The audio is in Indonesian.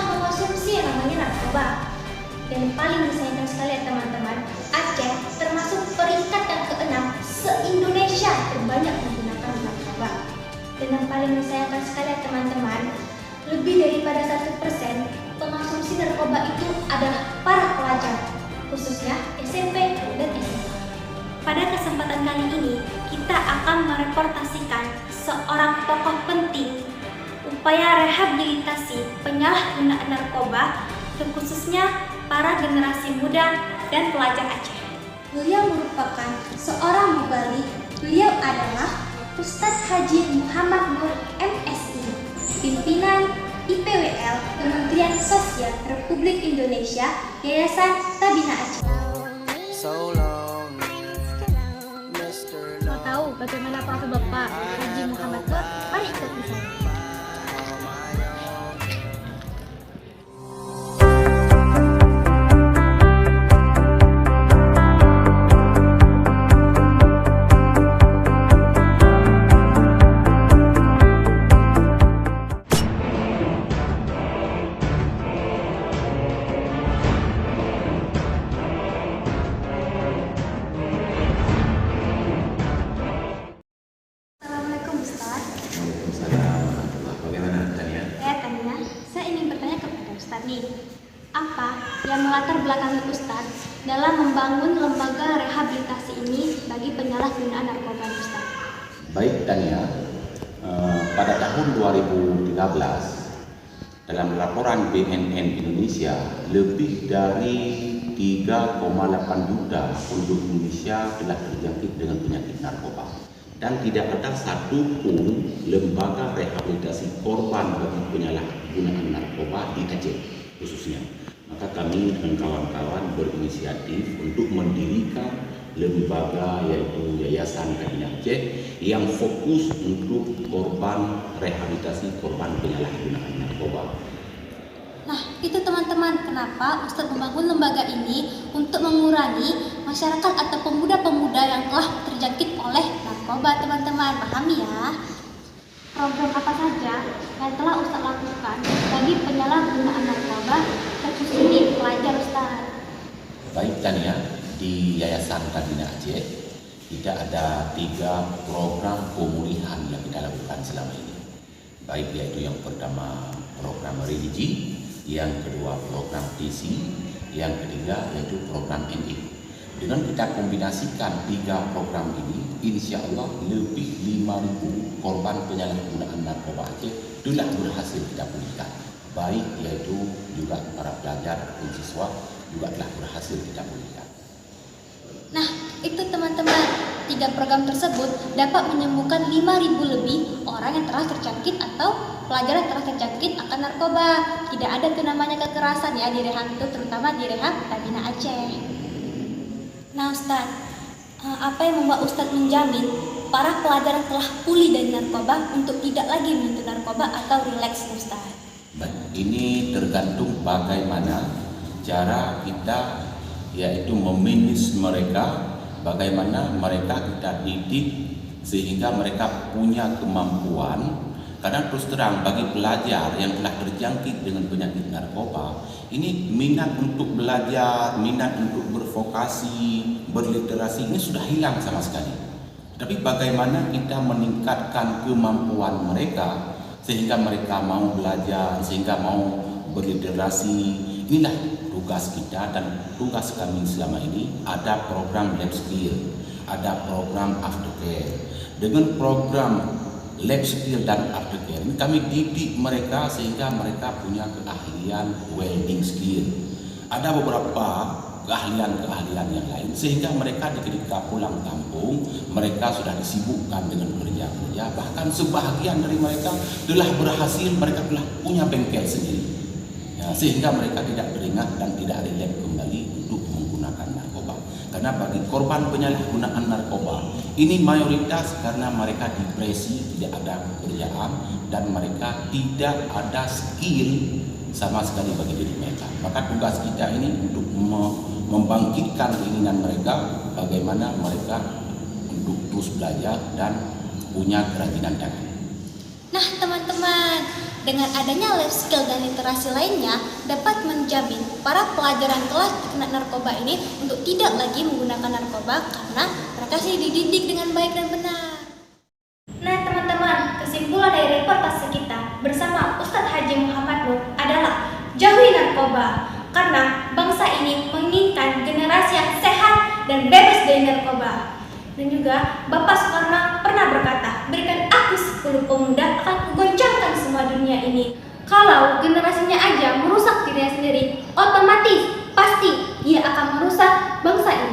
telah mengonsumsi yang namanya narkoba. Dan paling disayangkan sekali ya teman-teman, Aceh termasuk peringkat yang ke-6 se-Indonesia terbanyak menggunakan narkoba. Dan yang paling disayangkan sekali ya teman-teman, lebih daripada 1% pengonsumsi narkoba itu adalah para pelajar, khususnya SMP dan SMA. Pada kesempatan kali ini, kita akan mereportasikan seorang tokoh penting upaya rehabilitasi penyalahgunaan narkoba, terkhususnya para generasi muda dan pelajar Aceh. Beliau merupakan seorang mubalik. Beliau adalah Ustadz Haji Muhammad Nur MSI, pimpinan IPWL Kementerian Sosial Republik Indonesia, Yayasan Tabina Aceh. Mau tahu bagaimana profil Bapak Haji Muhammad Nur? Mari ikuti saya. Apa yang melatar belakangi Ustadz dalam membangun lembaga rehabilitasi ini bagi penyalahgunaan narkoba, Ustadz? Baik Tania, pada tahun 2013 dalam laporan BNN Indonesia, lebih dari 3,8 juta penduduk Indonesia telah terjangkit dengan penyakit narkoba, dan tidak ada satupun lembaga rehabilitasi korban bagi penyalahgunaan narkoba di Aceh khususnya. Maka kami dan kawan-kawan berinisiatif untuk mendirikan lembaga yaitu Yayasan Tabina Aceh yang fokus untuk korban rehabilitasi korban penyalahgunaan narkoba. Nah, itu teman-teman, kenapa Ustadz membangun lembaga ini untuk mengurangi masyarakat atau pemuda-pemuda yang telah terjangkit oleh narkoba, teman-teman. Pahami ya? Program apa saja yang telah Ustadz lakukan bagi penyalahgunaan narkoba, terkhusus pelajar, Ustadz? Baik Tania, di Yayasan Tabina Aceh kita ada 3 program pemulihan yang kita lakukan selama ini. Baik yaitu yang pertama program religi, yang kedua program TC, yang ketiga yaitu program NI. Dengan kita kombinasikan 3 program ini, insya Allah lebih 5.000 korban penyalahgunaan narkoba Aceh telah berhasil kita pulihkan. Baik yaitu juga para pelajar ataupun siswa juga telah berhasil kita pulihkan. Nah, itu teman-teman, 3 program tersebut dapat menyembuhkan 5.000 lebih orang yang telah terjangkit atau pelajar yang telah terjangkit akan narkoba. Tidak ada tuh namanya kekerasan ya di rehab itu, terutama di rehab Tabina Aceh. Nah Ustadz, apa yang membuat Ustadz menjamin para pelajar yang telah pulih dari narkoba untuk tidak lagi menyentuh narkoba atau rileks, Ustadz? Baik, ini tergantung bagaimana cara kita yaitu memanage mereka, bagaimana mereka kita didik sehingga mereka punya kemampuan. Karena terus terang bagi pelajar yang telah terjangkit dengan penyakit narkoba, ini minat untuk belajar, minat untuk bervokasi, berliterasi ini sudah hilang sama sekali. Tapi bagaimana kita meningkatkan kemampuan mereka sehingga mereka mau belajar, sehingga mau berliterasi, inilah tugas kita dan tugas kami selama ini. Ada program lab skill, ada program aftercare. Dengan program lab skill dan aftercare ini kami didik mereka sehingga mereka punya keahlian welding skill. Ada beberapa keahlian-keahlian yang lain sehingga mereka ketika pulang kampung mereka sudah disibukkan dengan kerja-kerja, bahkan sebahagian dari mereka telah berhasil, mereka telah punya bengkel sendiri ya, sehingga mereka tidak teringat dan tidak relate kembali untuk menggunakan narkoba. Karena bagi korban penyalahgunaan narkoba ini mayoritas karena mereka depresi, tidak ada pekerjaan dan mereka tidak ada skill sama sekali bagi diri mereka. Maka tugas kita ini untuk membangkitkan keinginan mereka, bagaimana mereka untuk terus belajar dan punya kerajinan tangan. Nah teman-teman, dengan adanya life skill dan literasi lainnya dapat menjamin para pelajar yang telah terkena narkoba ini untuk tidak lagi menggunakan narkoba karena mereka sih dididik dengan baik dan benar. Nah teman-teman, kesimpulan dari reportase kita bersama Ustadz Haji Muhammad Nur adalah jauhi narkoba karena bangsa ini menginginkan generasi yang sehat dan bebas dari narkoba. Dan juga Bapak Soekarno pernah berkata, berikan aku 10 pemuda akan kugoncangkan semua dunia ini. Kalau generasinya aja merusak dirinya sendiri, otomatis pasti dia akan merusak bangsa ini.